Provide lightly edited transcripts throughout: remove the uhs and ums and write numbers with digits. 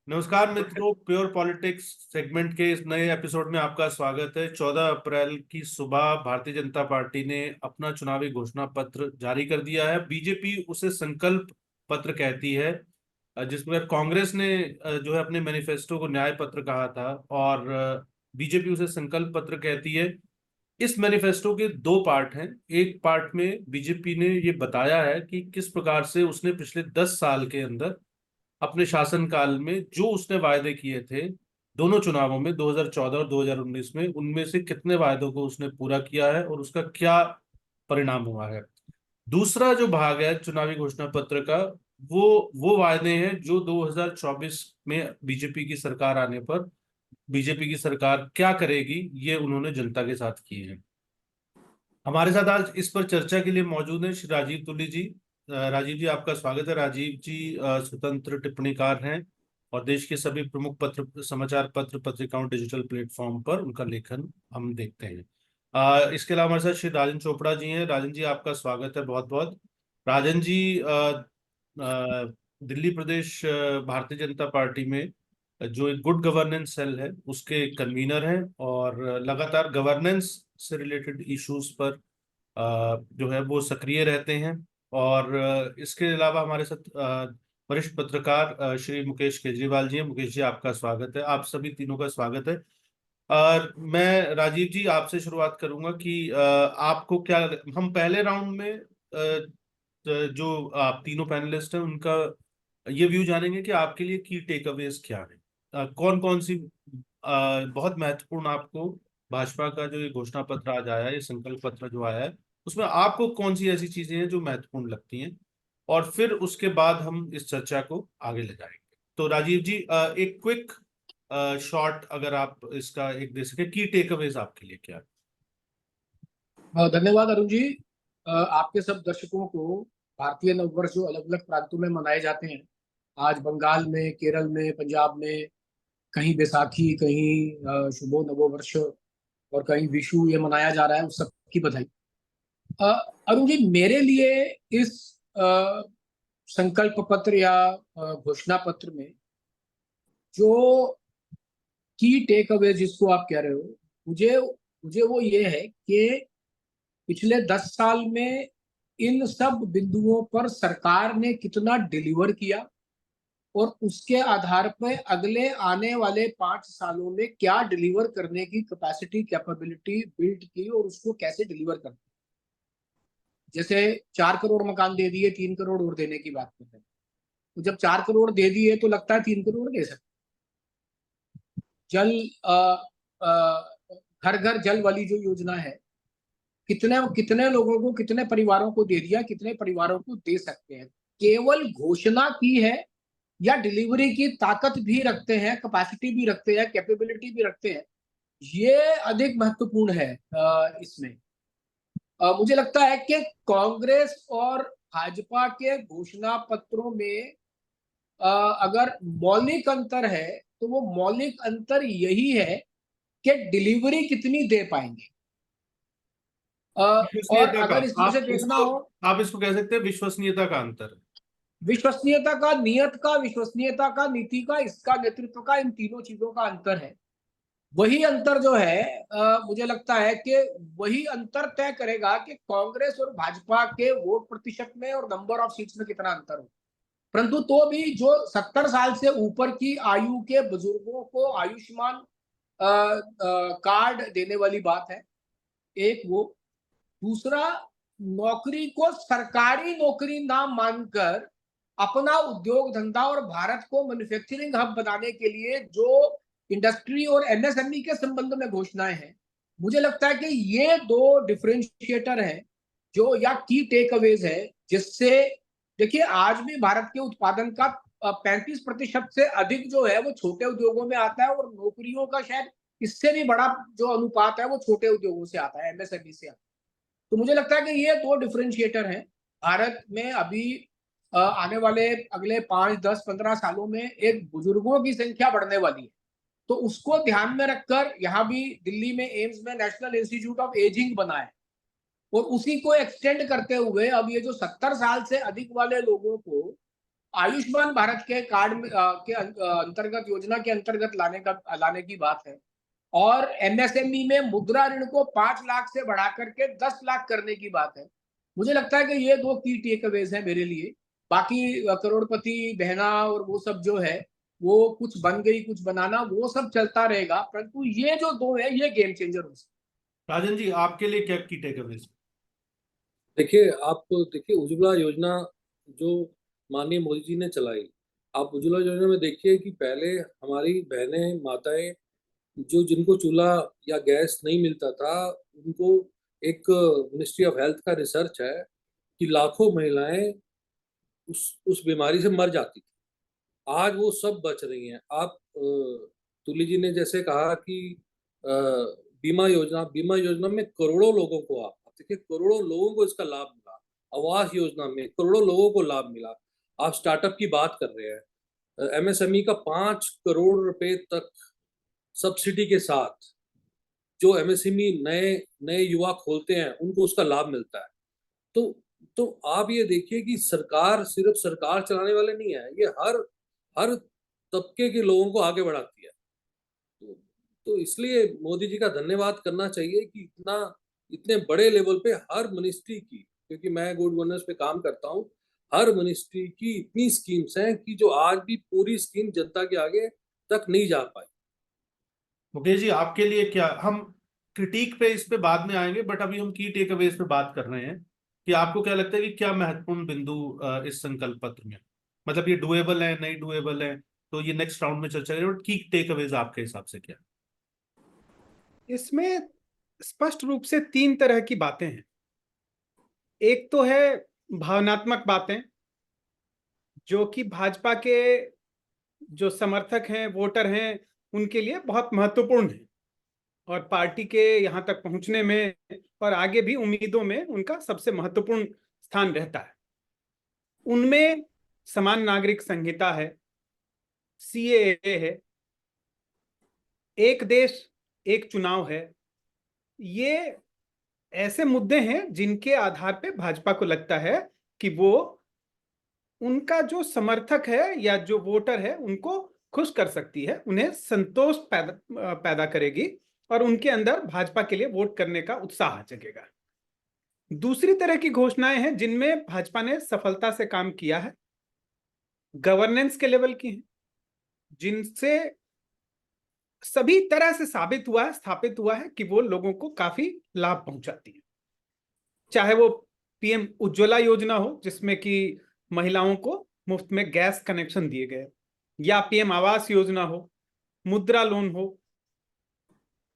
नमस्कार मित्रों, pure politics segment के इस नए एपिसोड में आपका स्वागत है। 14 अप्रैल की सुबह भारतीय जनता पार्टी ने अपना चुनावी घोषणा पत्र जारी कर दिया है। बीजेपी उसे संकल्प पत्र कहती है, जिसमें कांग्रेस ने जो है अपने मैनिफेस्टो को न्याय पत्र कहा था, और बीजेपी उसे संकल्प पत्र कहती है। इस मैनिफेस्टो के दो पार्ट हैं। एक पार्ट में बीजेपी ने ये बताया है कि किस प्रकार से उसने पिछले 10 साल के अंदर अपने शासनकाल में जो उसने वायदे किए थे दोनों चुनावों में, 2014 और 2019 में, उनमें से कितने वायदों को उसने पूरा किया है और उसका क्या परिणाम हुआ है। दूसरा जो भाग है चुनावी घोषणा पत्र का, वो वायदे हैं जो 2024 में बीजेपी की सरकार आने पर बीजेपी की सरकार क्या करेगी, ये उन्होंने जनता के साथ किए हैं। हमारे साथ आज इस पर चर्चा के लिए मौजूद हैं श्री राजीव तुली जी। राजीव जी, आपका स्वागत है। राजीव जी स्वतंत्र टिप्पणीकार हैं और देश के सभी प्रमुख पत्र, समाचार पत्र, पत्रिकाओं, डिजिटल प्लेटफॉर्म पर उनका लेखन हम देखते हैं। इसके अलावा हमारे साथ श्री राजन चोपड़ा जी हैं। राजन जी, आपका स्वागत है बहुत बहुत। राजन जी दिल्ली प्रदेश भारतीय जनता पार्टी में जो एक गुड गवर्नेंस सेल है उसके कन्वीनर हैं, और लगातार गवर्नेंस से रिलेटेड इश्यूज पर जो है वो सक्रिय रहते हैं। और इसके अलावा हमारे साथ वरिष्ठ पत्रकार श्री मुकेश केजरीवाल जी हैं। मुकेश जी, आपका स्वागत है। आप सभी तीनों का स्वागत है। और मैं राजीव जी आपसे शुरुआत करूंगा कि आपको क्या, हम पहले राउंड में जो आप तीनों पैनलिस्ट हैं उनका ये व्यू जानेंगे कि आपके लिए की टेक अवेज क्या है, कौन कौन सी बहुत महत्वपूर्ण आपको भाजपा का जो ये घोषणा पत्र आज आया है, ये संकल्प पत्र जो आया है, उसमें आपको कौन सी ऐसी चीजें हैं जो महत्वपूर्ण लगती हैं, और फिर उसके बाद हम इस चर्चा को आगे ले जाएंगे। तो राजीव जी, एक क्विक शॉर्ट अगर आप इसका एक दे सके, की टेक अवेज आपके लिए क्या है। धन्यवाद अरुण जी। आपके सब दर्शकों को भारतीय नववर्ष जो अलग अलग प्रांतों में मनाए जाते हैं, आज बंगाल में, केरल में, पंजाब में, कहीं बैसाखी, कहीं शुभो नववर्ष और कहीं विशु ये मनाया जा रहा है, उस सब की बधाई। अ, अरुण जी, मेरे लिए इस संकल्प पत्र या घोषणा पत्र में जो की टेक अवे जिसको आप कह रहे हो, मुझे मुझे वो ये है कि पिछले 10 साल में इन सब बिंदुओं पर सरकार ने कितना डिलीवर किया और उसके आधार पर अगले आने वाले 5 सालों में क्या डिलीवर करने की कैपेसिटी, कैपेबिलिटी बिल्ड की और उसको कैसे डिलीवर करना। जैसे 4 करोड़ मकान दे दिए, 3 करोड़ और देने की बात करते हैं। तो जब 4 करोड़ दे दिए तो लगता है 3 करोड़ दे सकते। जल घर घर जल वाली जो योजना है, कितने कितने लोगों को, कितने परिवारों को दे दिया, कितने परिवारों को दे सकते हैं। केवल घोषणा की है या डिलीवरी की ताकत भी रखते हैं, कैपेसिटी भी रखते हैं, कैपेबिलिटी भी रखते हैं, ये अधिक महत्वपूर्ण है। इसमें मुझे लगता है कि कांग्रेस और भाजपा के घोषणा पत्रों में अगर मौलिक अंतर है तो वो मौलिक अंतर यही है कि डिलीवरी कितनी दे पाएंगे। और विश्वसनीयता का, अगर इसमें से आप देखना इसको हो, आप इसको कह सकते हैं विश्वसनीयता का अंतर। विश्वसनीयता का, नियत का, विश्वसनीयता का, नीति का, इसका नेतृत्व का, इन तीनों चीजों का अंतर है। वही अंतर जो है, मुझे लगता है कि वही अंतर तय करेगा कि कांग्रेस और भाजपा के वोट प्रतिशत में और नंबर ऑफ सीट्स में कितना अंतर हो। परंतु तो भी जो 70 साल से ऊपर की आयु के बुजुर्गों को आयुष्मान कार्ड देने वाली बात है, एक वो। दूसरा, नौकरी को सरकारी नौकरी ना मानकर अपना उद्योग धंधा और भारत को मैन्युफैक्चरिंग हब बनाने के लिए जो इंडस्ट्री और एमएसएमई के संबंध में घोषणाएं हैं, मुझे लगता है कि ये दो डिफरेंशिएटर हैं जो, या की टेक अवेज है, जिससे देखिए आज भी भारत के उत्पादन का 35% से अधिक जो है वो छोटे उद्योगों में आता है, और नौकरियों का शायद इससे भी बड़ा जो अनुपात है वो छोटे उद्योगों से आता है, एमएसएमई से आता है। तो मुझे लगता है कि ये दो डिफरेंशिएटर हैं। भारत में अभी आने वाले अगले 5, 10, 15 सालों में एक बुजुर्गों की संख्या बढ़ने वाली है। तो उसको ध्यान में रखकर यहाँ भी दिल्ली में एम्स में नेशनल इंस्टीट्यूट ऑफ एजिंग बना है, और उसी को एक्सटेंड करते हुए अब ये जो 70 साल से अधिक वाले लोगों को आयुष्मान भारत के कार्ड में के अंतर्गत, योजना के अंतर्गत लाने की बात है, और एमएसएमई में मुद्रा ऋण को 5 लाख से बढ़ा करके 10 लाख करने की बात है। मुझे लगता है कि ये 2 की टेक अवेज हैं मेरे लिए। बाकी करोड़पति बहना और वो सब जो है, वो कुछ बन गई, कुछ बनाना, वो सब चलता रहेगा, परंतु ये जो 2 है, ये गेम चेंजर हो सकते राजन जी, आपके लिए क्या की टेकअवेज? देखिए, आप देखिए उज्ज्वला योजना जो माननीय मोदी जी ने चलाई, आप उज्ज्वला योजना में देखिए कि पहले हमारी बहनें, माताएं जो जिनको चूल्हा या गैस नहीं मिलता था, उनको एक मिनिस्ट्री ऑफ हेल्थ का रिसर्च है कि लाखों महिलाएं उस बीमारी से मर जाती थी। आज वो सब बच रही हैं। आप तुली जी ने जैसे कहा कि बीमा योजना में करोड़ों लोगों को आप देखिए, करोड़ों लोगों को इसका लाभ मिला। आवास योजना में करोड़ों लोगों को लाभ मिला। आप स्टार्टअप की बात कर रहे हैं, एमएसएमई का 5 करोड़ रुपए तक सब्सिडी के साथ जो एमएसएमई नए नए युवा खोलते हैं उनको उसका लाभ मिलता है। तो तो आप ये देखिए कि सरकार सिर्फ सरकार चलाने वाले नहीं है, ये हर हर तबके के लोगों को आगे बढ़ाती है। तो, तो इसलिए मोदी जी का धन्यवाद करना चाहिए कि इतने बड़े लेवल पे हर मिनिस्ट्री की, क्योंकि मैं गुड गवर्नेंस पे काम करता हूँ, हर मिनिस्ट्री की इतनी स्कीम्स हैं कि जो आज भी पूरी स्कीम जनता के आगे तक नहीं जा पाई। मुकेश जी, आपके लिए क्या, हम क्रिटिक पे इस पे बाद में आएंगे, बट अभी हम की टेकअवेज पे बात कर रहे हैं कि आपको क्या लगता है कि क्या महत्वपूर्ण बिंदु इस संकल्प पत्र में, मतलब ये डुएबल है, नहीं डुएबल है, तो ये नेक्स्ट राउंड में चर्चा करेंगे, बट की टेकअवेज आपके हिसाब से क्या? इसमें स्पष्ट रूप से 3 तरह की बातें हैं। एक तो है भावनात्मक बातें, जो कि भाजपा के जो समर्थक हैं, वोटर हैं, उनके लिए बहुत महत्वपूर्ण है और पार्टी के यहाँ तक पहुंचने में और आगे भी उम्मीदों में उनका सबसे महत्वपूर्ण स्थान रहता है। उनमें समान नागरिक संहिता है, सीएए है, एक देश एक चुनाव है। ये ऐसे मुद्दे हैं जिनके आधार पे भाजपा को लगता है कि वो उनका जो समर्थक है या जो वोटर है उनको खुश कर सकती है, उन्हें संतोष पैदा करेगी और उनके अंदर भाजपा के लिए वोट करने का उत्साह जगेगा। दूसरी तरह की घोषणाएं हैं जिनमें भाजपा ने सफलता से काम किया है, गवर्नेंस के लेवल की हैं, जिनसे सभी तरह से स्थापित हुआ है कि वो लोगों को काफी लाभ पहुंचाती है। चाहे वो पीएम उज्ज्वला योजना हो, जिसमें कि महिलाओं को मुफ्त में गैस कनेक्शन दिए गए, या पीएम आवास योजना हो, मुद्रा लोन हो।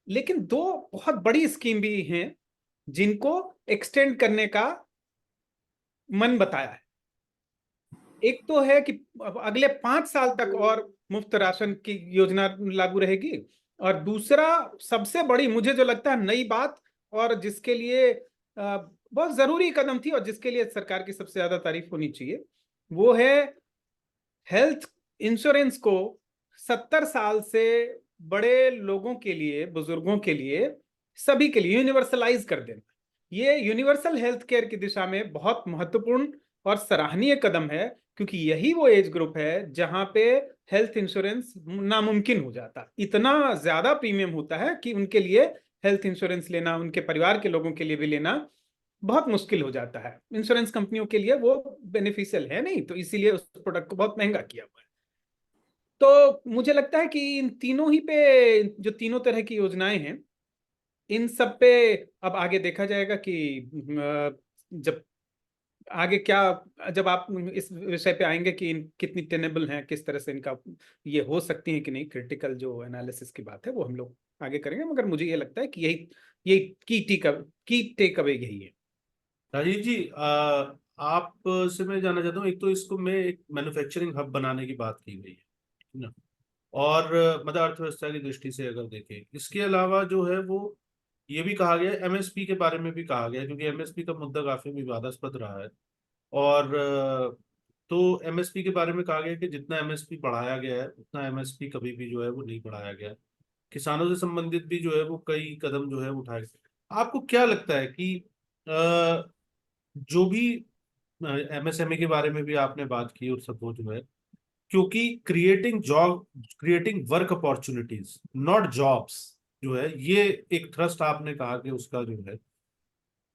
लेकिन 2 बहुत बड़ी स्कीम भी हैं जिनको एक्सटेंड करने का मन बताया है। एक तो है कि अगले 5 साल तक और मुफ्त राशन की योजना लागू रहेगी, और दूसरा सबसे बड़ी मुझे जो लगता है नई बात, और जिसके लिए बहुत जरूरी कदम थी और जिसके लिए सरकार की सबसे ज्यादा तारीफ होनी चाहिए, वो है हेल्थ इंश्योरेंस को 70 साल से बड़े लोगों के लिए, बुजुर्गों के लिए, सभी के लिए यूनिवर्सलाइज कर देना। ये यूनिवर्सल हेल्थ केयर की दिशा में बहुत महत्वपूर्ण और सराहनीय कदम है, क्योंकि यही वो एज ग्रुप है जहां पे हेल्थ इंश्योरेंस नामुमकिन हो जाता। इतना ज्यादा प्रीमियम होता है कि उनके लिए हेल्थ इंश्योरेंस लेना, उनके परिवार के लोगों के लिए भी लेना बहुत मुश्किल हो जाता है। इंश्योरेंस कंपनियों के लिए वो बेनिफिशियल है नहीं, तो इसीलिए उस प्रोडक्ट को बहुत महंगा किया हुआ है। तो मुझे लगता है कि इन तीनों ही पे, जो तीनों तरह की योजनाएं हैं, इन सब पे अब आगे देखा जाएगा कि जब आगे क्या, जब आप इस विषय पे आएंगे कि कितनी टेनेबल हैं, किस तरह से इनका ये हो सकती है कि नहीं, क्रिटिकल जो एनालिसिस की बात है वो हम लोग आगे करेंगे। मगर मुझे ये लगता है कि यही की टेक अवे यही है। राजीव जी, आप से मैं जानना चाहता हूँ, एक तो इसको में एक मैन्युफैक्चरिंग हब बनाने की बात की गई है ना, और मतलब अर्थव्यवस्था की दृष्टि से अगर देखें, इसके अलावा जो है वो ये भी कहा गया, एमएसपी के बारे में भी कहा गया, क्योंकि एमएसपी का मुद्दा काफी विवादास्पद रहा है। और तो एमएसपी के बारे में कहा गया कि जितना एमएसपी बढ़ाया गया है उतना एमएसपी कभी भी जो है वो नहीं बढ़ाया गया है। किसानों से संबंधित भी जो है वो कई कदम जो है उठाए गए। आपको क्या लगता है कि जो भी एमएसएमई के बारे में भी आपने बात की और सब वो जो है, क्योंकि creating work opportunities not jobs जो है, ये एक थ्रस्ट आपने कहा कि उसका जो है,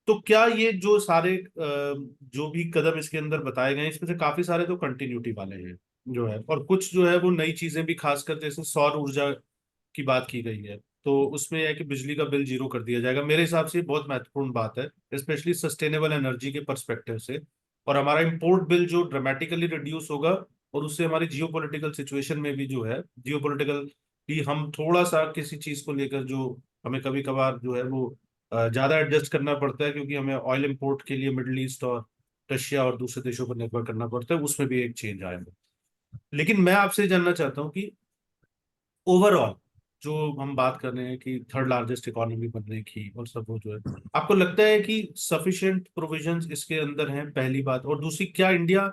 तो क्या ये जो सारे जो भी कदम इसके अंदर बताए गए हैं, इसमें से काफी सारे तो कंटिन्यूटी वाले हैं जो है, और कुछ जो है वो नई चीजें भी, खासकर जैसे सौर ऊर्जा की बात की गई है, तो उसमें यह है कि बिजली का बिल जीरो कर दिया जाएगा। मेरे हिसाब से ये बहुत महत्वपूर्ण बात है, स्पेशली सस्टेनेबल एनर्जी के परस्पेक्टिव से। और हमारा इंपोर्ट बिल जो ड्रामेटिकली रिड्यूस होगा, और उससे हमारी जियोपॉलिटिकल सिचुएशन में भी जो है, जियोपॉलिटिकल भी हम थोड़ा सा किसी चीज को लेकर जो हमें कभी कभार जो है वो ज्यादा एडजस्ट करना पड़ता है, क्योंकि हमें ऑयल इंपोर्ट के लिए मिडिल ईस्ट और रशिया और दूसरे देशों पर निर्भर करना पड़ता है, उसमें भी एक चेंज आएगा। लेकिन मैं आपसे जानना चाहता हूँ कि ओवरऑल जो हम बात कर रहे हैं कि थर्ड लार्जेस्ट इकोनॉमी बनने की और सब वो जो है, आपको लगता है कि सफिशिएंट प्रोविजंस इसके अंदर हैं, पहली बात। और दूसरी, क्या इंडिया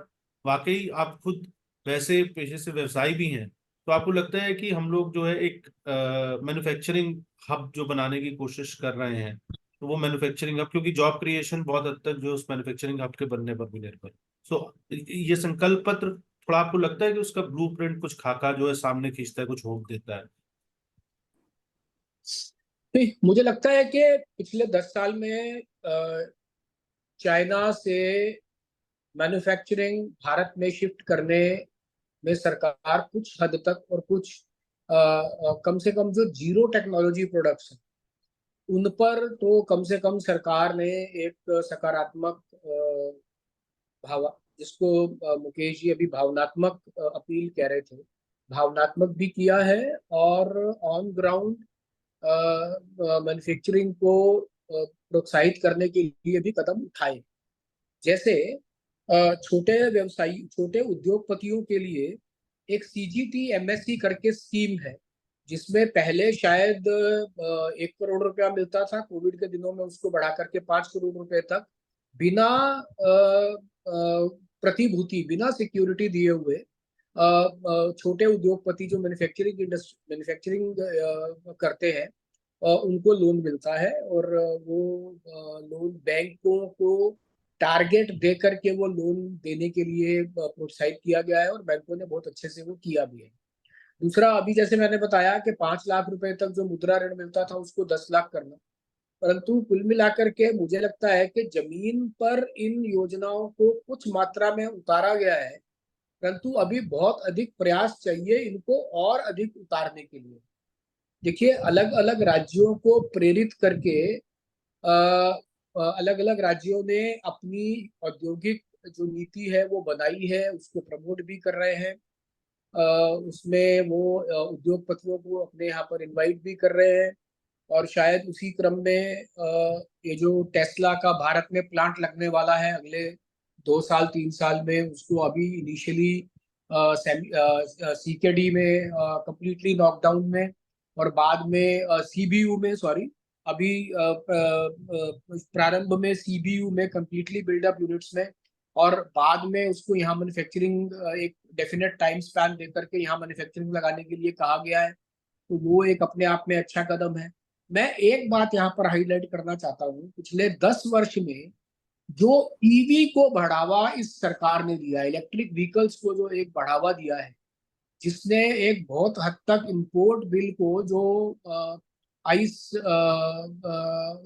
वाकई, आप खुद वैसे पेशे से व्यवसायी भी हैं, तो आपको लगता है कि हम लोग जो है एक मैन्युफैक्चरिंग हब जो बनाने की कोशिश कर रहे हैं, तो वो मैन्युफैक्चरिंग हब, क्योंकि जॉब क्रिएशन बहुत हद तक जो उस मैन्युफैक्चरिंग हब के बनने पर भी निर्भर। सो ये संकल्प पत्र, थोड़ा आपको लगता है कि उसका ब्लूप्रिंट, कुछ खाका जो है सामने खींचता है, कुछ होप देता है? नहीं, मुझे लगता है कि पिछले 10 साल में चाइना से मैन्युफैक्चरिंग भारत में शिफ्ट करने में सरकार कुछ हद तक, और कुछ कम से कम जो जीरो टेक्नोलॉजी प्रोडक्ट्स हैं उन पर तो कम से कम सरकार ने एक सकारात्मक भाव, जिसको मुकेश जी अभी भावनात्मक अपील कह रहे थे, भावनात्मक भी किया है, और ऑन ग्राउंड मैन्युफैक्चरिंग को प्रोत्साहित करने के लिए भी कदम उठाए। जैसे छोटे व्यवसायी, छोटे उद्योगपतियों के लिए एक सीजीटी एमएससी करके स्कीम है, जिसमें पहले शायद 1 करोड़ रुपया मिलता था, कोविड के दिनों में उसको बढ़ा करके 5 करोड़ रुपए तक, बिना प्रतिभूति, बिना सिक्योरिटी दिए हुए छोटे उद्योगपति जो मैन्युफैक्चरिंग करते हैं उनको लोन मिलता है। और वो लोन बैंकों को टारगेट दे करके वो लोन देने के लिए प्रोत्साहित किया गया है, और बैंकों ने बहुत अच्छे से वो किया भी है। दूसरा, अभी जैसे मैंने बताया कि 5 लाख रुपए तक जो मुद्रा ऋण मिलता था उसको 10 लाख करना, परंतु कुल मिलाकर के मुझे लगता है कि जमीन पर इन योजनाओं को कुछ मात्रा में उतारा गया है, परंतु अभी बहुत अधिक प्रयास चाहिए इनको और अधिक उतारने के लिए। देखिए, अलग अलग राज्यों को प्रेरित करके अलग अलग राज्यों ने अपनी औद्योगिक जो नीति है वो बनाई है, उसको प्रमोट भी कर रहे हैं। उसमें वो उद्योगपतियों को अपने यहाँ पर इनवाइट भी कर रहे हैं, और शायद उसी क्रम में ये जो टेस्ला का भारत में प्लांट लगने वाला है अगले 2 साल 3 साल में, उसको अभी इनिशियली सीकेडी में कंप्लीटली नॉकडाउन में, और बाद में सीबीयू में, सॉरी, अभी प्रारंभ में सीबीयू में कंप्लीटली बिल्डअप यूनिट्स में, और बाद में उसको यहाँ मैन्युफैक्चरिंग एक डेफिनेट टाइम स्पैन देकर के यहाँ मैन्युफैक्चरिंग लगाने के लिए कहा गया है। तो वो एक अपने आप में अच्छा कदम है। मैं एक बात यहाँ पर हाईलाइट करना चाहता हूँ, पिछले 10 वर्ष में जो ईवी को बढ़ावा इस सरकार ने दिया है, इलेक्ट्रिक व्हीकल्स को जो एक बढ़ावा दिया है, जिसने एक बहुत हद तक इंपोर्ट बिल को, जो आइस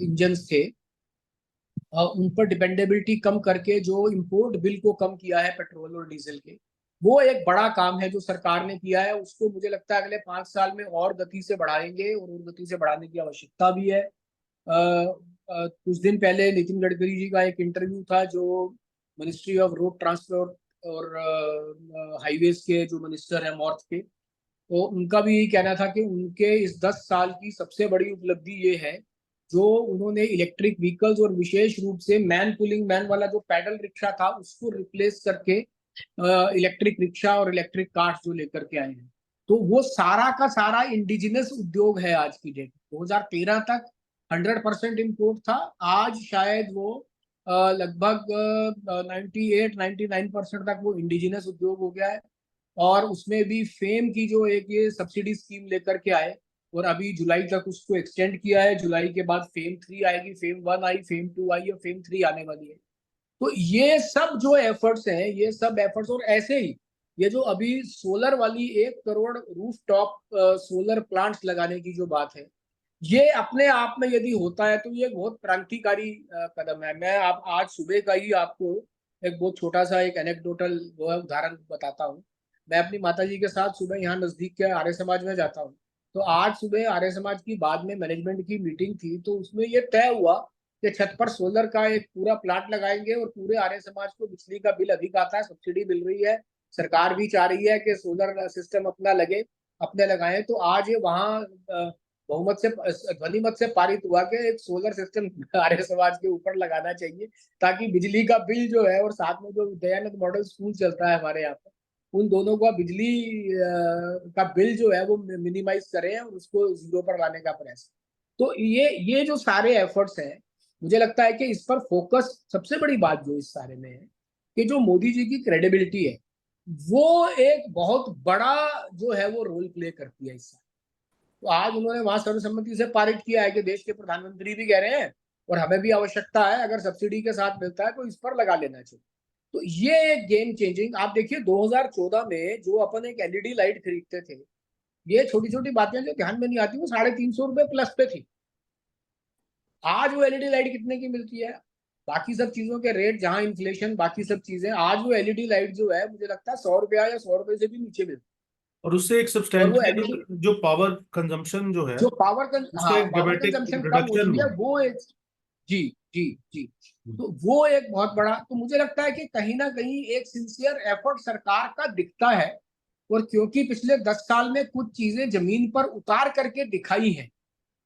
इंजन थे उन पर डिपेंडेबिलिटी कम करके जो इंपोर्ट बिल को कम किया है पेट्रोल और डीजल के, वो एक बड़ा काम है जो सरकार ने किया है। उसको मुझे लगता है अगले 5 साल में और गति से बढ़ाएंगे, और गति से बढ़ाने की आवश्यकता भी है। कुछ दिन पहले नितिन गडकरी जी का एक इंटरव्यू था, जो मिनिस्ट्री ऑफ रोड ट्रांसपोर्ट और हाईवेज के जो मिनिस्टर है नॉर्थ के, तो उनका भी यही कहना था कि उनके इस 10 साल की सबसे बड़ी उपलब्धि ये है जो उन्होंने इलेक्ट्रिक व्हीकल्स, और विशेष रूप से मैन पुलिंग मैन वाला जो पैडल रिक्शा था उसको रिप्लेस करके इलेक्ट्रिक रिक्शा और इलेक्ट्रिक कार्स जो लेकर के आए हैं। तो वो सारा का सारा इंडिजिनस उद्योग है आज की डेट। 2013 तक 100% इम्पोर्ट था, आज शायद वो लगभग 98-99% तक वो इंडिजिनस उद्योग हो गया है। और उसमें भी फेम की जो एक ये सब्सिडी स्कीम लेकर के आए, और अभी जुलाई तक उसको एक्सटेंड किया है। जुलाई के बाद फेम 3 आएगी, फेम 1 आई, फेम 2 आई, और फेम 3 आने वाली है। तो ये सब जो एफर्ट्स हैं, ये सब एफर्ट्स, और ऐसे ही ये जो अभी सोलर वाली 1 करोड़ रूफटॉप सोलर प्लांट्स लगाने की जो बात है, ये अपने आप में यदि होता है तो ये बहुत क्रांतिकारी कदम है। मैं आप आज सुबह का ही आपको एक बहुत छोटा सा एक एनेक्डोटल वो है उदाहरण बताता हूँ। मैं अपनी माताजी के साथ सुबह यहाँ नजदीक के आर्य समाज में जाता हूँ। तो आज सुबह आर्य समाज की बाद में मैनेजमेंट की मीटिंग थी, तो उसमें ये तय हुआ कि छत पर सोलर का एक पूरा प्लांट लगाएंगे और पूरे आर्य समाज को बिजली का बिल अधिक आता है, सब्सिडी मिल रही है, सरकार भी चाह रही है कि सोलर सिस्टम अपना लगे, अपने लगाएं। तो आज ये वहाँ बहुमत से ध्वनि मत से पारित हुआ कि एक सोलर सिस्टम आर्य समाज के ऊपर लगाना चाहिए, ताकि बिजली का बिल जो है, और साथ में जो दयानंद मॉडल स्कूल चलता है हमारे यहाँ पर, उन दोनों का बिजली का बिल जो है वो मिनिमाइज करें और उसको जीरो पर लाने का प्रयास। तो ये जो सारे एफर्ट्स हैं, मुझे लगता है कि इस पर फोकस, सबसे बड़ी बात जो इस सारे में है कि जो मोदी जी की क्रेडिबिलिटी है, वो एक बहुत बड़ा जो है वो रोल प्ले करती है इससे। तो आज उन्होंने वहां सर्वसम्मति से पारित किया है कि देश के प्रधानमंत्री भी कह रहे हैं और हमें भी आवश्यकता है, अगर सब्सिडी के साथ मिलता है तो इस पर लगा लेना चाहिए। तो ये एक गेम चेंजिंग, आप देखिए 2014 में जो अपन एक एलईडी लाइट खरीदते थे, ये छोटी छोटी बातें जो ध्यान में नहीं आती, वो 350 रुपए प्लस पे थी। आज वो एलईडी लाइट कितने की मिलती है? बाकी सब चीजों के रेट, जहां इन्फ्लेशन, बाकी सब चीजें, आज वो एलईडी लाइट जो है मुझे लगता है 100 रुपया या 100 रुपए से भी नीचे मिलती और उससे एक है। और वो सब्सटैंशियल एलईडी जो पावर कंजम्पशन जो है जो पावर उसका हाँ, एक पावर ड्रामेटिक कंजम्पशन कम रिडक्शन होती हुआ है, है। वो एक, जी जी जी, तो वो एक बहुत बड़ा, तो मुझे लगता है कि कहीं ना कहीं एक सिंसियर एफर्ट सरकार का दिखता है। और क्योंकि पिछले 10 साल में कुछ चीजें जमीन पर उतार करके दिखाई हैं,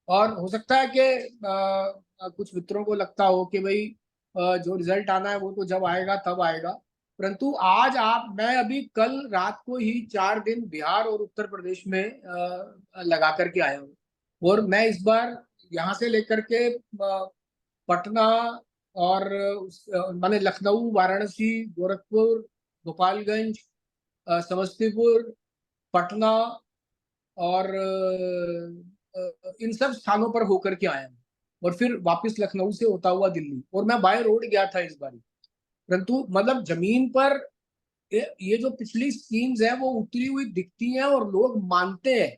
और हो सकता है कि कुछ मित्रों को लगता हो कि भाई जो रिजल्ट आना है वो तो जब आएगा तब आएगा, परंतु आज मैं अभी कल रात को ही 4 दिन बिहार और उत्तर प्रदेश में लगा करके आया हूँ। और मैं इस बार यहाँ से लेकर के पटना और माने लखनऊ, वाराणसी, गोरखपुर, गोपालगंज, समस्तीपुर, पटना और इन सब स्थानों पर होकर के आया हूँ। और फिर वापस लखनऊ से होता हुआ दिल्ली, और मैं बाय रोड गया था इस बार। परंतु मतलब जमीन पर ये जो पिछली स्कीम्स है वो उतरी हुई दिखती हैं, और लोग मानते हैं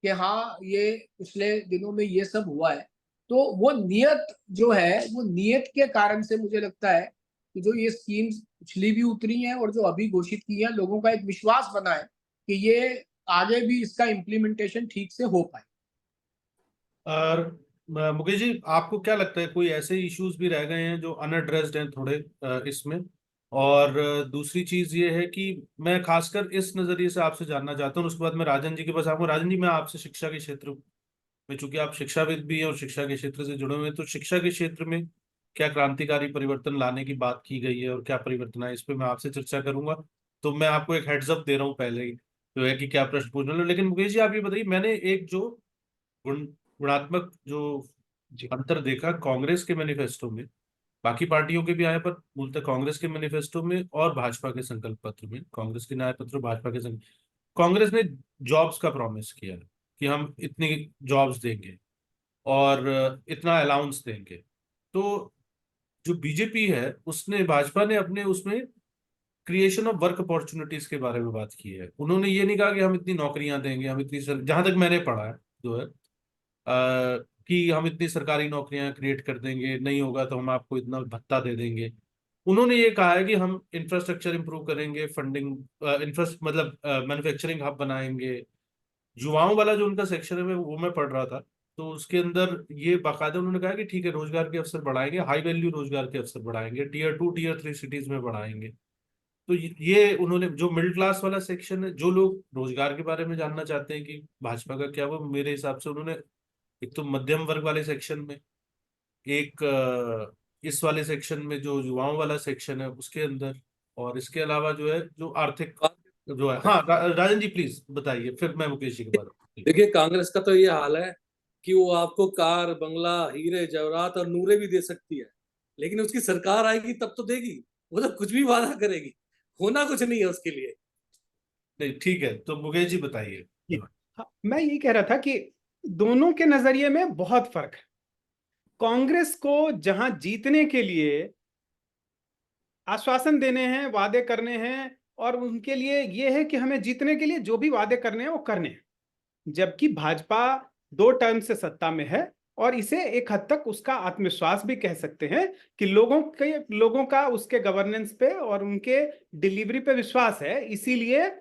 कि हाँ ये पिछले दिनों में ये सब हुआ है। तो वो नियत जो है, वो नियत के कारण से मुझे लगता है कि जो ये स्कीम्स पिछली भी उतरी हैं और जो अभी घोषित की हैं, लोगों का एक विश्वास बना है कि ये आगे भी इसका इम्प्लीमेंटेशन ठीक से हो पाए। और मुकेश जी, आपको क्या लगता है कोई ऐसे इश्यूज भी रह गए हैं जो अनएड्रेस्ड हैं थोड़े इसमें? और दूसरी चीज ये है कि मैं खासकर इस नजरिए से आपसे जानना चाहता हूँ, उसके बाद मैं राजन जी के पास आऊंगा। राजन जी, मैं आपसे शिक्षा के क्षेत्र में, चूंकि आप शिक्षाविद भी हैं और शिक्षा के क्षेत्र से जुड़े हुए हैं, तो शिक्षा के क्षेत्र में क्या क्रांतिकारी परिवर्तन लाने की बात की गई है और क्या परिवर्तन है, इस पे मैं आपसे चर्चा करूंगा। तो मैं आपको एक हेड्स अप दे रहा हूँ पहले ही, जो है कि क्या प्रश्न पूछने लो। लेकिन मुकेश जी, आप ये बताइए, मैंने एक जो गुणात्मक जो अंतर देखा कांग्रेस के मैनिफेस्टो में, बाकी पार्टियों के भी आए पर मूलतः कांग्रेस के मैनिफेस्टो में और भाजपा के संकल्प पत्र में, कांग्रेस के न्याय पत्र, भाजपा के संकल्प, कांग्रेस ने जॉब्स का प्रॉमिस किया है कि हम इतनी जॉब्स देंगे और इतना अलाउंस देंगे। तो जो बीजेपी है, उसने, भाजपा ने अपने उसमें क्रिएशन ऑफ वर्क अपॉर्चुनिटीज के बारे में बात की है। उन्होंने ये नहीं कहा कि हम इतनी नौकरियां देंगे, हम इतनी जहां तक मैंने पढ़ा है जो है कि हम इतनी सरकारी नौकरियां क्रिएट कर देंगे, नहीं होगा तो हम आपको इतना भत्ता दे देंगे। उन्होंने ये कहा है कि हम इंफ्रास्ट्रक्चर इंप्रूव करेंगे, फंडिंग, मतलब मैन्युफैक्चरिंग हब बनाएंगे। युवाओं वाला जो उनका सेक्शन है वो मैं पढ़ रहा था, तो उसके अंदर ये बाकायदा उन्होंने कहा कि ठीक है, रोजगार के अवसर बढ़ाएंगे, हाई वैल्यू रोजगार के अवसर बढ़ाएंगे, टीयर 2 टीयर 3 सिटीज में बढ़ाएंगे। तो ये उन्होंने जो मिडिल क्लास वाला सेक्शन है, जो लोग रोजगार के बारे में जानना चाहते हैं कि भाजपा का क्या, वो मेरे हिसाब से उन्होंने एक तो मध्यम वर्ग वाले सेक्शन में, एक इस वाले सेक्शन में जो युवाओं वाला सेक्शन है उसके अंदर, और इसके अलावा जो है जो आर्थिक जो है। हाँ, राजन जी प्लीज बताइए, फिर मैं मुकेश जी के बाद। देखिए, कांग्रेस का तो ये हाल है कि वो आपको कार, बंगला, हीरे जवाहरात और नूरे भी दे सकती है, लेकिन उसकी सरकार आएगी तब तो देगी। वो तो कुछ भी वादा करेगी, होना कुछ नहीं है उसके लिए। नहीं, ठीक है, तो मुकेश जी बताइए। हाँ, मैं यही कह रहा था कि दोनों के नजरिए में बहुत फर्क है। कांग्रेस को जहां जीतने के लिए आश्वासन देने हैं, वादे करने हैं, और उनके लिए ये है कि हमें जीतने के लिए जो भी वादे करने हैं वो करने हैं। जबकि भाजपा 2 टर्म से सत्ता में है, और इसे एक हद तक उसका आत्मविश्वास भी कह सकते हैं कि लोगों का उसके गवर्नेंस पे और उनके डिलीवरी पे विश्वास है, इसीलिए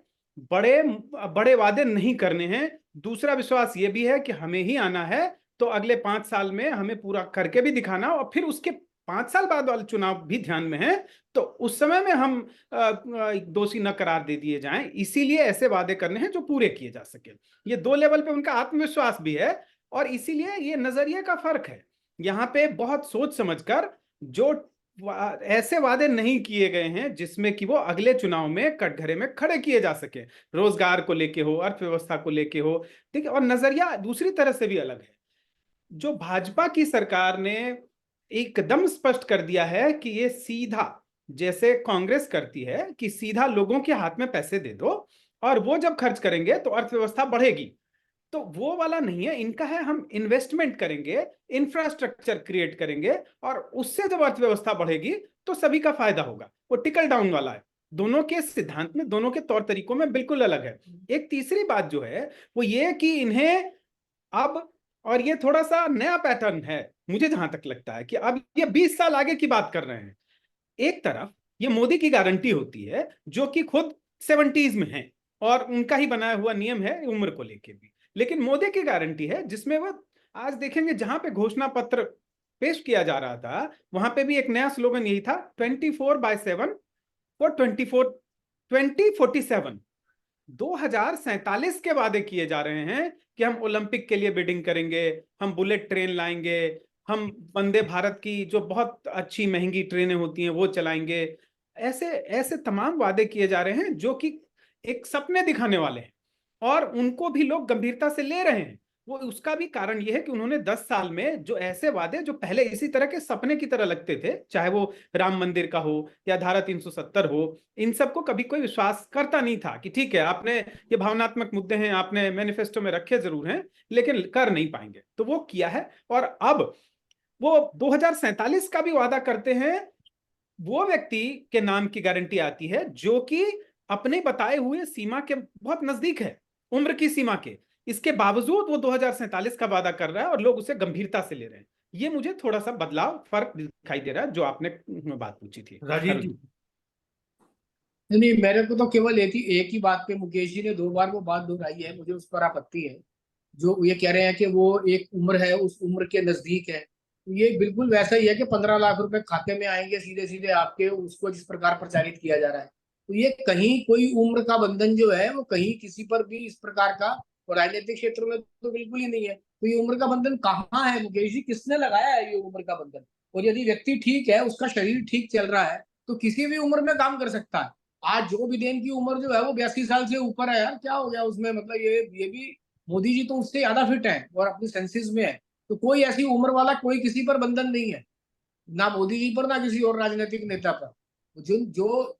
बड़े बड़े वादे नहीं करने हैं। दूसरा विश्वास ये भी है कि हमें ही आना है, तो अगले 5 साल में हमें पूरा करके भी दिखाना, और फिर उसके 5 साल बाद वाले चुनाव भी ध्यान में है, तो उस समय में हम दोषी न करार दे दिए जाएं। इसीलिए ऐसे वादे करने हैं जो पूरे किए जा सके। ये 2 लेवल पे उनका आत्मविश्वास भी है, और इसीलिए ये नजरिए का फर्क है। यहाँ पे बहुत सोच समझकर जो ऐसे वादे नहीं किए गए हैं जिसमें कि वो अगले चुनाव में कटघरे में खड़े किए जा सके, रोजगार को लेके हो, अर्थव्यवस्था को लेके हो, ठीक है। और नजरिया दूसरी तरह से भी अलग है। जो भाजपा की सरकार ने एकदम स्पष्ट कर दिया है कि ये सीधा, जैसे कांग्रेस करती है कि सीधा लोगों के हाथ में पैसे दे दो और वो जब खर्च करेंगे तो अर्थव्यवस्था बढ़ेगी, तो वो वाला नहीं है। इनका है हम इन्वेस्टमेंट करेंगे, इंफ्रास्ट्रक्चर क्रिएट करेंगे, और उससे जब अर्थव्यवस्था बढ़ेगी तो सभी का फायदा होगा। वो टिकल डाउन वाला है। दोनों के सिद्धांत में, दोनों के तौर तरीकों में बिल्कुल अलग है। एक तीसरी बात जो है वो ये कि इन्हें अब, और ये थोड़ा सा नया पैटर्न है मुझे जहां तक लगता है, कि अब ये 20 साल आगे की बात कर रहे हैं। एक तरफ ये मोदी की गारंटी होती है जो कि खुद 70s में है, और उनका ही बनाया हुआ नियम है उम्र को लेके भी, लेकिन मोदी की गारंटी है जिसमें वो, आज देखेंगे जहां पे घोषणा पत्र पेश किया जा रहा था वहां पे भी एक नया स्लोगन यही था, 24/7 फॉर 2047। 2047 के वादे किए जा रहे हैं कि हम ओलंपिक के लिए बिडिंग करेंगे, हम बुलेट ट्रेन लाएंगे, हम वंदे भारत की जो बहुत अच्छी महंगी ट्रेनें होती हैं वो चलाएंगे। ऐसे ऐसे तमाम वादे किए जा रहे हैं जो कि एक सपने दिखाने वाले हैं, और उनको भी लोग गंभीरता से ले रहे हैं। वो उसका भी कारण यह है कि उन्होंने 10 साल में जो ऐसे वादे जो पहले इसी तरह के सपने की तरह लगते थे, चाहे वो राम मंदिर का हो या धारा 370 हो, इन सबको कभी कोई विश्वास करता नहीं था कि ठीक है आपने ये भावनात्मक मुद्दे हैं, आपने मैनिफेस्टो में रखे जरूर हैं, लेकिन कर नहीं पाएंगे। तो वो किया है, और अब वो 2047 का भी वादा करते हैं। वो व्यक्ति के नाम की गारंटी आती है जो कि अपने बताए हुए सीमा के बहुत नजदीक है, उम्र की सीमा के। इसके बावजूद वो 2047 का वादा कर रहा है और लोग उसे गंभीरता से ले रहे हैं। ये मुझे थोड़ा सा बदलाव, फर्क दिखाई दे रहा है जो आपने बात पूछी थी। राजीव जी। नहीं, मेरे को तो केवल एक ही बात पे मुकेश जी ने 2 बार वो बात दोहराई है, मुझे उस पर आपत्ति है। जो ये कह रहे हैं कि वो एक उम्र है, उस उम्र के नजदीक है, तो ये बिल्कुल वैसा ही है कि 15 लाख रुपए खाते में आएंगे सीधे सीधे आपके, उसको जिस प्रकार प्रचारित किया जा रहा है। तो ये कहीं कोई उम्र का बंधन जो है वो कहीं किसी पर भी इस प्रकार का, और राजनीतिक क्षेत्र में तो बिल्कुल ही नहीं है। तो ये उम्र का बंधन कहाँ है मुकेश जी? किसने लगाया है ये उम्र का बंधन? और यदि व्यक्ति ठीक है, उसका शरीर ठीक चल रहा है, तो किसी भी उम्र में काम कर सकता है। आज जो बिदेन की उम्र जो है वो 82 साल से ऊपर है यार, क्या हो गया उसमें? मतलब ये भी, मोदी जी तो उससे ज्यादा फिट है और अपनी सेंसेस में है। तो कोई ऐसी उम्र वाला कोई किसी पर बंधन नहीं है, ना मोदी जी पर ना किसी और राजनीतिक नेता पर। जो जो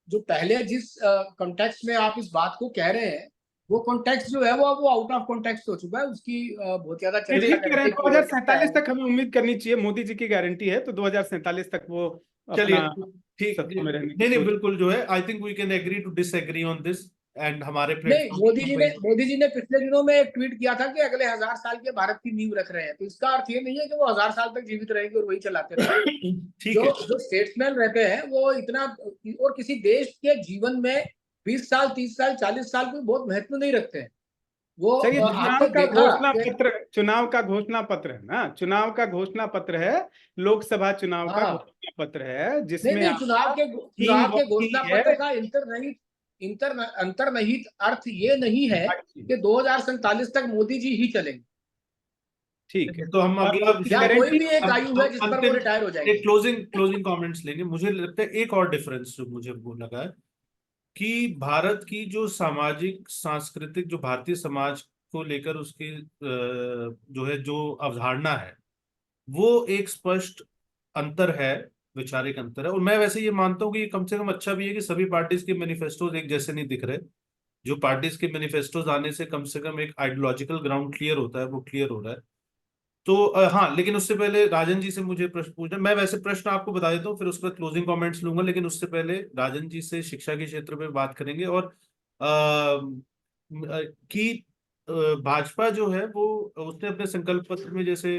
जो पहले जिस कॉन्टेक्स्ट में आप इस बात को कह रहे हैं, वो कॉन्टेक्स्ट जो है वो आउट ऑफ कॉन्टेक्स्ट हो चुका है। उसकी बहुत ज्यादा ठीक चर्चा कह रहे हैं। करके कोई आवश्यकता 2047 है? तक हमें उम्मीद करनी चाहिए, मोदी जी की गारंटी है, तो 2047 तक वो चलिए, अपना ठीक। सत्ता में रहने की नहीं नहीं, सोच। बिल्कुल जो है, I think we can agree to disagree on this. And हमारे नहीं, प्लेटफॉर्म मोदी जी ने पिछले दिनों में एक ट्वीट किया था कि अगले 1000 साल के भारत की नींव रख रहे हैं। तो इसका अर्थ ये नहीं है कि वो 1000 साल तक जीवित रहेंगे और वही चलाते रहेंगे। ठीक है। जो स्टेट्समैन रहते हैं वो इतना, और किसी देश के जीवन में 20 साल 30 साल 40 साल कोई बहुत महत्व नहीं रखते हैं। वो चलिए, आपने देखा कि चुनाव का घोषणा पत्र है ना, चुनाव का घोषणा पत्र है, लोकसभा चुनाव का हाँ, घोषणा पत्र है, नहीं जिसमें नहीं, तीन चुनाव के वोट घोषणा है। पत्र का अंतर्निहित अर्थ ये नहीं है कि 2047 तक मोदी जी ही चलेंगे, ठीक है, तो हम और अगला उसकी या कोई गारंटी भी एक आयु है जिस पर वो अंतिम रिटायर हो जाएंगे। एक क्लोजिंग कमेंट्स लेंगे। मुझे लगता है एक और डिफरेंस जो मुझे वो लगा है कि भारत की जो सामाजिक सांस्कृतिक, जो भारतीय समाज को लेकर उसकी जो है, जो अवधारणा है, वो एक स्पष्ट अंतर है, वैचारिक अंतर है। और मैं वैसे ये मानता हूँ कि ये कम से कम अच्छा भी है कि सभी पार्टीज के मैनिफेस्टोज एक जैसे नहीं दिख रहे। जो पार्टीज के मैनिफेस्टोज आने से कम एक आइडियोलॉजिकल ग्राउंड क्लियर होता है, वो क्लियर हो रहा है। तो हाँ, लेकिन उससे पहले राजन जी से मुझे प्रश्न पूछना, मैं वैसे प्रश्न आपको बता देता हूँ, फिर उसके बाद क्लोजिंग कमेंट्स लूंगा, लेकिन उससे पहले राजन जी से शिक्षा के क्षेत्र में बात करेंगे। और कि भाजपा जो है वो उसने अपने संकल्प पत्र में जैसे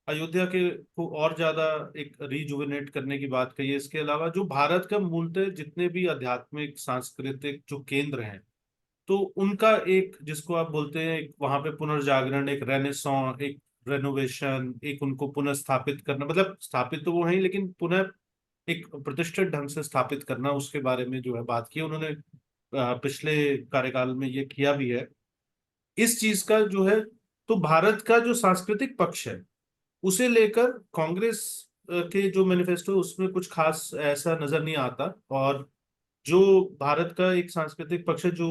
अयोध्या के को और ज्यादा एक रिजुविनेट करने की बात कही है। इसके अलावा जो भारत का मूलतः जितने भी आध्यात्मिक सांस्कृतिक जो केंद्र हैं, तो उनका एक, जिसको आप बोलते हैं एक वहां पे पुनर्जागरण, एक रेनेसां, एक रेनोवेशन, एक उनको पुनः स्थापित करना, मतलब स्थापित तो वो है ही, लेकिन पुनः एक प्रतिष्ठित ढंग से स्थापित करना, उसके बारे में जो है बात की उन्होंने। पिछले कार्यकाल में ये किया भी है। इस चीज का जो है, तो भारत का जो सांस्कृतिक पक्ष है उसे लेकर कांग्रेस के जो मैनिफेस्टो उसमें कुछ खास ऐसा नजर नहीं आता। और जो भारत का एक सांस्कृतिक पक्ष है, जो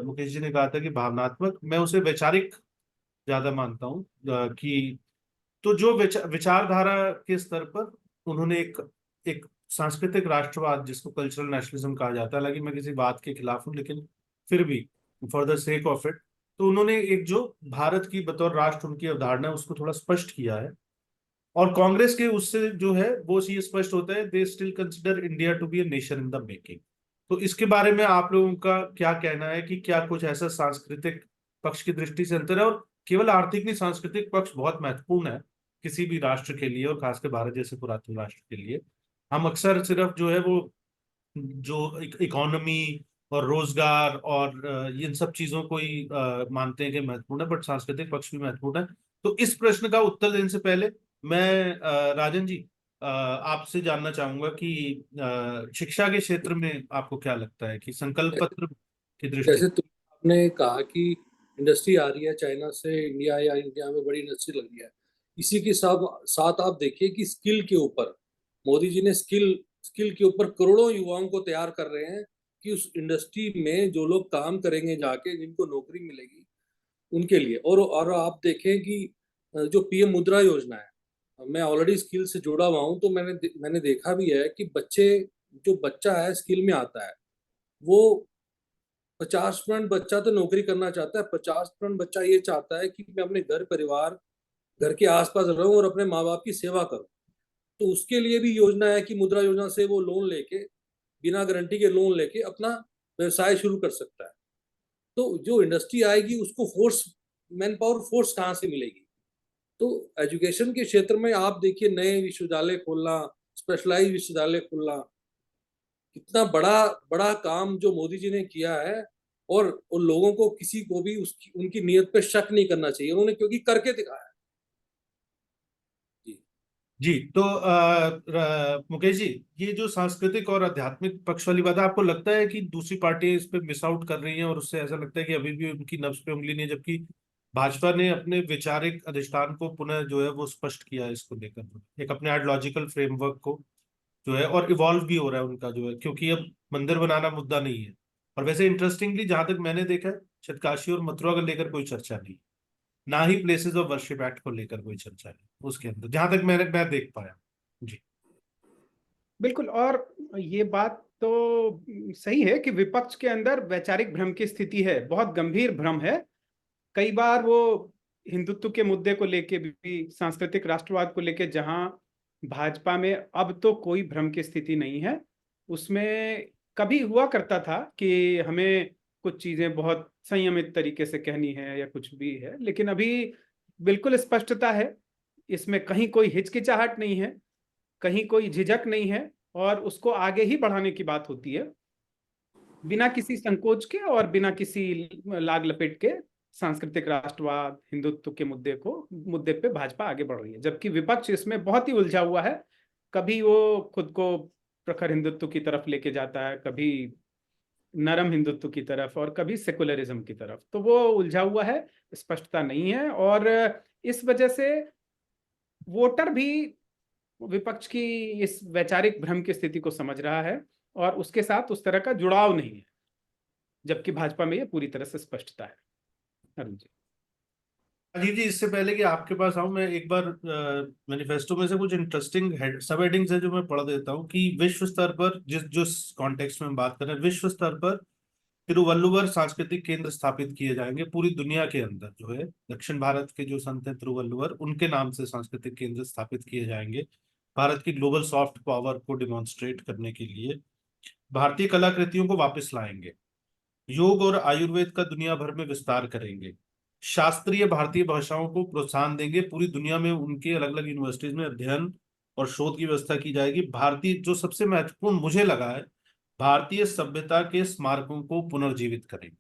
मुकेश जी ने कहा था कि भावनात्मक, मैं उसे वैचारिक ज्यादा मानता हूँ। कि तो जो विचारधारा के स्तर पर उन्होंने एक एक सांस्कृतिक राष्ट्रवाद, जिसको कल्चरल नेशनलिज्म कहा जाता है, हालांकि मैं किसी बात के खिलाफ हूँ, लेकिन फिर भी for the sake of it, तो उन्होंने एक जो भारत की बतौर राष्ट्र उनकी अवधारणा है उसको थोड़ा स्पष्ट किया है। और कांग्रेस के उससे जो है वो ये स्पष्ट होता है, they still consider India to be a nation in the making. तो इसके बारे में आप लोगों का क्या कहना है, कि क्या कुछ ऐसा सांस्कृतिक पक्ष की दृष्टि से अंतर है? और केवल आर्थिक नहीं, सांस्कृतिक पक्ष बहुत महत्वपूर्ण है किसी भी राष्ट्र के लिए, और खासकर भारत जैसे पुरातन राष्ट्र के लिए। हम अक्सर सिर्फ जो है वो जो इकोनॉमी और रोजगार और इन सब चीजों को ही मानते हैं कि महत्वपूर्ण है, बट सांस्कृतिक पक्ष भी महत्वपूर्ण है। तो इस प्रश्न का उत्तर देने से पहले मैं राजन जी आपसे जानना चाहूंगा कि शिक्षा के क्षेत्र में आपको क्या लगता है कि संकल्प पत्र की दृष्टि। जैसे आपने कहा कि इंडस्ट्री आ रही है चाइना से इंडिया, या इंडिया में बड़ी इंडस्ट्री लग रही है, इसी के साथ साथ आप देखिए कि स्किल के ऊपर मोदी जी ने स्किल स्किल के ऊपर करोड़ों युवाओं को तैयार कर रहे हैं कि उस इंडस्ट्री में जो लोग काम करेंगे जाके, जिनको नौकरी मिलेगी उनके लिए। और आप देखें कि जो पीएम मुद्रा योजना है, मैं ऑलरेडी स्किल से जुड़ा हुआ हूँ, तो मैंने देखा भी है कि जो बच्चा है स्किल में आता है, वो 50% बच्चा तो नौकरी करना चाहता है, 50% बच्चा ये चाहता है कि मैं अपने घर परिवार, घर के आसपास रहूं और अपने माँ बाप की सेवा करूं। तो उसके लिए भी योजना है कि मुद्रा योजना से वो लोन लेके, बिना गारंटी के लोन लेके अपना व्यवसाय शुरू कर सकता है। तो जो इंडस्ट्री आएगी उसको मैन पावर फोर्स कहाँ से मिलेगी? तो एजुकेशन के क्षेत्र में आप देखिए, नए विश्वविद्यालय खोलना, स्पेशलाइज विश्वविद्यालय खोलना, कितना बड़ा बड़ा काम जो मोदी जी ने किया है। और उन लोगों को, किसी को भी उसकी उनकी नीयत पे शक नहीं करना चाहिए उन्होंने, क्योंकि करके दिखाया है। जी। जी, तो मुकेश जी, ये जो सांस्कृतिक और आध्यात्मिक पक्ष वाली बात है, आपको लगता है कि दूसरी पार्टी इस पे मिस आउट कर रही हैं और उससे ऐसा लगता है कि अभी भी उनकी नब्ज पे उंगली नहीं है, जबकि भाजपा ने अपने वैचारिक अधिष्ठान को पुनः जो है वो स्पष्ट किया है इसको लेकर, एक अपने आइडियोलॉजिकल फ्रेमवर्क को जो है, और इवॉल्व भी हो रहा है उनका जो है, क्योंकि अब मंदिर बनाना मुद्दा नहीं है। और वैसे इंटरेस्टिंगली जहां तक मैंने देखा है, शायद काशी और मथुरा को लेकर कोई चर्चा नहीं, ना ही प्लेसेस ऑफ वर्शिप एक्ट को लेकर कोई चर्चा है उसके अंदर, जहां तक मैं देख पाया। जी। बिल्कुल। और ये बात तो सही है कि विपक्ष के अंदर वैचारिक भ्रम की स्थिति है, बहुत गंभीर भ्रम है। कई बार वो हिंदुत्व के मुद्दे को लेके भी, सांस्कृतिक राष्ट्रवाद को लेके, जहां भाजपा में अब तो कोई भ्रम की स्थिति नहीं है, उसमें कभी हुआ करता था कि हमें कुछ चीजें बहुत संयमित तरीके से कहनी है या कुछ भी है, लेकिन अभी बिल्कुल स्पष्टता है। इसमें कहीं कोई हिचकिचाहट नहीं है, कहीं कोई झिझक नहीं है, और उसको आगे ही बढ़ाने की बात होती है, बिना किसी संकोच के और बिना किसी लाग लपेट के। सांस्कृतिक राष्ट्रवाद, हिंदुत्व के मुद्दे पे भाजपा आगे बढ़ रही है, जबकि विपक्ष इसमें बहुत ही उलझा हुआ है। कभी वो खुद को प्रखर हिंदुत्व की तरफ लेके जाता है, कभी नरम हिंदुत्व की तरफ, और कभी सेकुलरिज्म की तरफ। तो वो उलझा हुआ है, स्पष्टता नहीं है, और इस वजह से वोटर भी विपक्ष की इस वैचारिक भ्रम की स्थिति को समझ रहा है, और उसके साथ उस तरह का जुड़ाव नहीं है, जबकि भाजपा में ये पूरी तरह से स्पष्टता है। अरुण जी। अजीत जी, इससे पहले कि आपके पास आऊं, मैं एक बार मैनिफेस्टो में से कुछ इंटरेस्टिंग सब हेडिंग्स है जो मैं पढ़ देता हूं, कि विश्व स्तर पर, जिस जिस कॉन्टेक्स्ट में हम बात कर रहे हैं, विश्व स्तर पर तिरुवल्लुवर सांस्कृतिक केंद्र स्थापित किए जाएंगे पूरी दुनिया के अंदर। जो है दक्षिण भारत के जो संत हैं तिरुवल्लुवर, उनके नाम से सांस्कृतिक केंद्र स्थापित किए जाएंगे भारत की ग्लोबल सॉफ्ट पावर को डिमॉन्स्ट्रेट करने के लिए। भारतीय कलाकृतियों को वापस लाएंगे। योग और आयुर्वेद का दुनिया भर में विस्तार करेंगे। शास्त्रीय भारतीय भाषाओं को प्रोत्साहन देंगे। पूरी दुनिया में उनके अलग अलग यूनिवर्सिटीज में अध्ययन और शोध की व्यवस्था की जाएगी। भारतीय, जो सबसे महत्वपूर्ण मुझे लगा है, भारतीय सभ्यता के स्मारकों को पुनर्जीवित करेंगे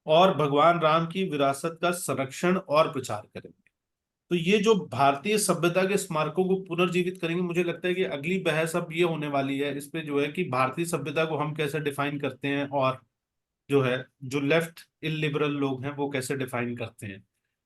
और भगवान राम की विरासत का संरक्षण और प्रचार करेंगे। तो ये जो भारतीय सभ्यता के स्मारकों को पुनर्जीवित करेंगे, मुझे लगता है कि अगली बहस अब ये होने वाली है इस पे, जो है कि भारतीय सभ्यता को हम कैसे डिफाइन करते हैं और जो है जो लेफ्ट इलिबरल लोग हैं वो कैसे डिफाइन करते हैं।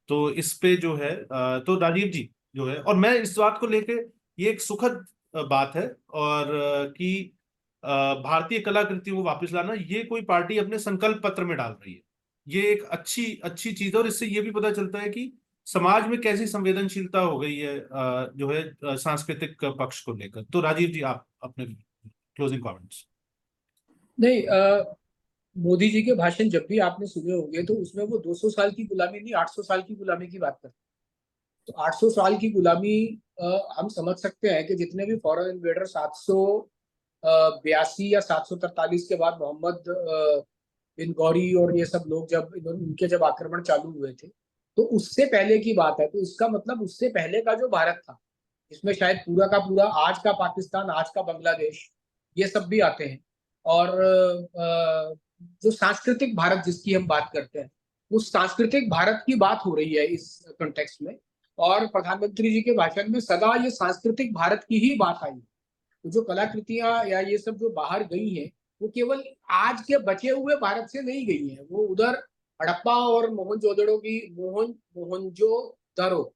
तो इस पे जो है तो राजीव जी जो है, और मैं इस बात को लेके, ये एक सुखद बात है और कि भारतीय कलाकृतियों को वापस लाना, ये कोई पार्टी अपने संकल्प पत्र में डाल रही है। ये एक अच्छी अच्छी चीज है और इससे ये भी पता चलता है कि समाज में कैसी संवेदनशीलता हो गई है जो है सांस्कृतिक पक्ष को लेकर। तो राजीव जी, आप अपने क्लोजिंग कमेंट्स। नहीं, मोदी जी के भाषण जब भी आपने सुने होंगे तो उसमें वो 200 साल की गुलामी नहीं, 800 साल की गुलामी की बात करते हैं। तो 800 साल की गुलामी हम समझ सकते हैं कि जितने भी फॉरेन इन्वेडर 782 या 743 के बाद मोहम्मद बिन गौरी और ये सब लोग जब उनके जब आक्रमण चालू हुए थे, तो उससे पहले की बात है। तो इसका मतलब उससे पहले का जो भारत था, इसमें शायद पूरा का पूरा आज का पाकिस्तान, आज का बांग्लादेश, ये सब भी आते हैं। और जो सांस्कृतिक भारत जिसकी हम बात करते हैं, उस सांस्कृतिक भारत की बात हो रही है इस कंटेक्स्ट में। और प्रधानमंत्री जी के भाषण में सदा ये सांस्कृतिक भारत की ही बात आई। तो जो कलाकृतियां या ये सब जो बाहर गई हैं, वो केवल आज के बचे हुए भारत से नहीं गई हैं, वो उधर हड़प्पा और मोहनजोदड़ो की मोहनजोदड़ो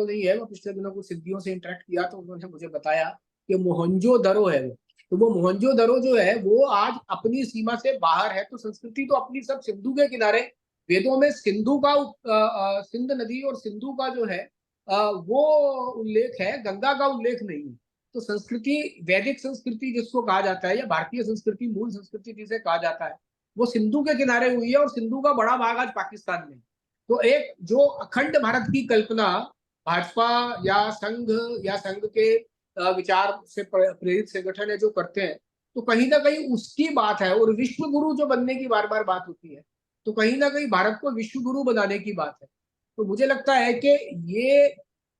नहीं है, वो पिछले दिनों कुछ सिद्धियों से इंटरेक्ट किया तो उन्होंने मुझे बताया कि मोहनजोदड़ो है वो। तो वो मोहनजोदड़ो जो है वो आज अपनी सीमा से बाहर है। तो संस्कृति तो अपनी सब सिंधु के किनारे, वेदों में सिंधु का सिंध नदी और सिंधु का जो है वो उल्लेख है, गंगा का उल्लेख नहीं है। तो संस्कृति, वैदिक संस्कृति जिसको कहा जाता है या भारतीय संस्कृति, मूल संस्कृति जिसे कहा जाता है, वो सिंधु के किनारे हुई है और सिंधु का बड़ा भाग आज पाकिस्तान में। तो एक जो अखंड भारत की कल्पना भाजपा या संघ के विचार से प्रेरित संगठन है जो करते हैं, तो कहीं ना कहीं उसकी बात है। और विश्व गुरु जो बनने की बार बार बात होती है, तो कहीं ना कहीं भारत को विश्व गुरु बनाने की बात है। तो मुझे लगता है कि ये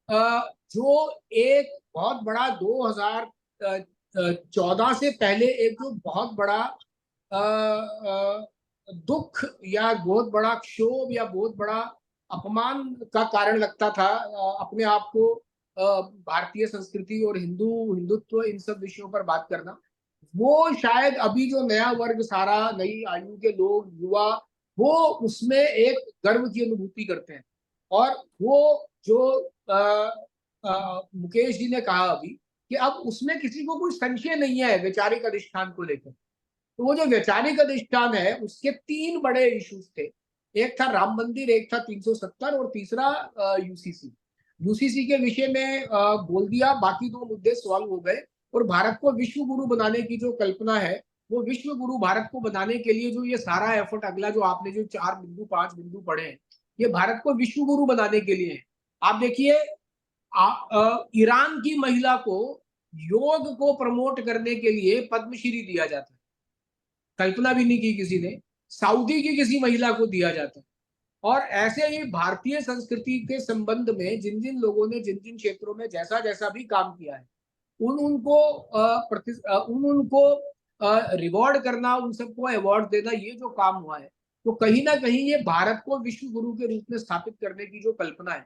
जो एक बहुत बड़ा 2014 से पहले एक जो बहुत बड़ा दुख या बहुत बड़ा क्षोभ या बहुत बड़ा अपमान का कारण लगता था अपने आप को भारतीय संस्कृति और हिंदुत्व इन सब विषयों पर बात करना, वो शायद अभी जो नया वर्ग, सारा नई आयु के लोग, युवा, वो उसमें एक गर्व की अनुभूति करते हैं। और वो जो मुकेश जी ने कहा अभी कि अब उसमें किसी को कोई संशय नहीं है वैचारिक अधिष्ठान को लेकर। तो वो जो वैचारिक अधिष्ठान है उसके 3 बड़े इश्यूज थे। एक था राम मंदिर, एक था 370 और तीसरा यूसीसी के विषय में बोल दिया। बाकी 2 मुद्दे सॉल्व हो गए। और भारत को विश्व गुरु बनाने की जो कल्पना है, वो विश्व गुरु भारत को बनाने के लिए जो ये सारा एफर्ट, अगला जो आपने जो 4 बिंदु 5 बिंदु पढ़े हैं, ये भारत को विश्व गुरु बनाने के लिए है। आप देखिए, ईरान की महिला को योग को प्रमोट करने के लिए पद्मश्री दिया जाता है, कल्पना भी नहीं की किसी ने। सऊदी की किसी महिला को दिया जाता है। और ऐसे ही भारतीय संस्कृति के संबंध में जिन जिन लोगों ने जिन जिन क्षेत्रों में जैसा जैसा भी काम किया है, उनको रिवॉर्ड करना, उन सबको अवार्ड देना, ये जो काम हुआ है, तो कहीं ना कहीं ये भारत को विश्व गुरु के रूप में स्थापित करने की जो कल्पना है,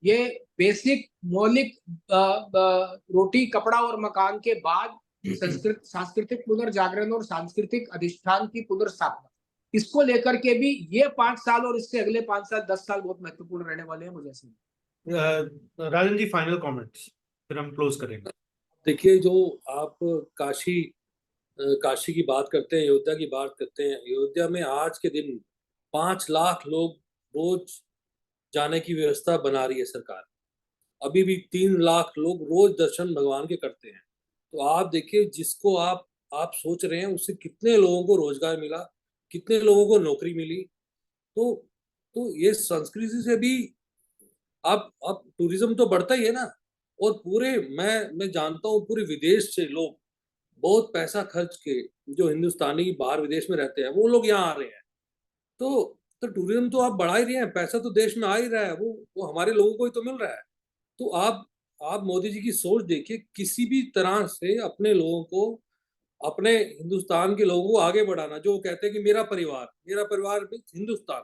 ये बेसिक मौलिक रोटी कपड़ा और मकान के बाद सांस्कृतिक पुनर्जागरण और सांस्कृतिक अधिष्ठान की पुनर्स्थापना, इसको लेकर के भी ये 5 साल और इससे अगले 5 साल 10 साल बहुत महत्वपूर्ण रहने वाले हैं मुझे ऐसे। राजन जी, फाइनल कमेंट्स, फिर हम क्लोज करेंगे। देखिए, जो आप काशी की बात करते हैं, अयोध्या की बात करते हैं, अयोध्या में आज के दिन 5 लाख लोग रोज जाने की व्यवस्था बना रही है सरकार। अभी भी 3 लाख लोग रोज दर्शन भगवान के करते हैं। तो आप देखिए, जिसको आप आप सोच रहे हैं उससे कितने लोगों को रोजगार मिला, कितने लोगों को नौकरी मिली। तो ये संस्कृति से भी आप टूरिज्म तो बढ़ता ही है ना। और पूरे मैं जानता हूँ पूरे विदेश से लोग बहुत पैसा खर्च के, जो हिंदुस्तानी बाहर विदेश में रहते हैं वो लोग यहाँ आ रहे हैं। तो टूरिज्म तो आप बढ़ा ही रहे हैं, पैसा तो देश में आ ही रहा है, वो हमारे लोगों को ही तो मिल रहा है। तो आप मोदी जी की सोच देखिए, किसी भी तरह से अपने लोगों को, अपने हिंदुस्तान के लोगों को आगे बढ़ाना। जो वो कहते हैं कि मेरा परिवार मीन्स हिंदुस्तान,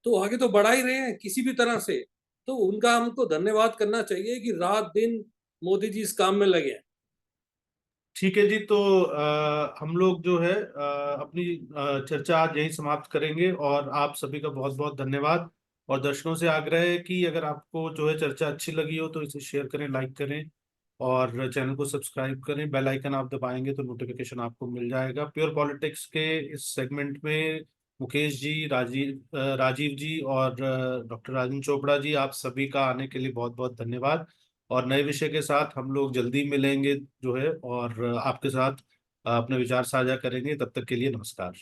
तो आगे तो बढ़ा ही रहे हैं किसी भी तरह से। तो उनका हमको धन्यवाद करना चाहिए कि रात दिन मोदी जी इस काम में लगे हैं। ठीक है जी, तो हम लोग जो है अपनी चर्चा आज यहीं समाप्त करेंगे, और आप सभी का बहुत बहुत धन्यवाद। और दर्शकों से आग्रह है कि अगर आपको जो है चर्चा अच्छी लगी हो तो इसे शेयर करें, लाइक करें, और चैनल को सब्सक्राइब करें। बेल आइकन आप दबाएंगे तो नोटिफिकेशन आपको मिल जाएगा। प्योर पॉलिटिक्स के इस सेगमेंट में मुकेश जी, राजीव जी और डॉक्टर राजन चोपड़ा जी, आप सभी का आने के लिए बहुत बहुत धन्यवाद। और नए विषय के साथ हम लोग जल्दी मिलेंगे जो है, और आपके साथ अपने विचार साझा करेंगे। तब तक के लिए नमस्कार।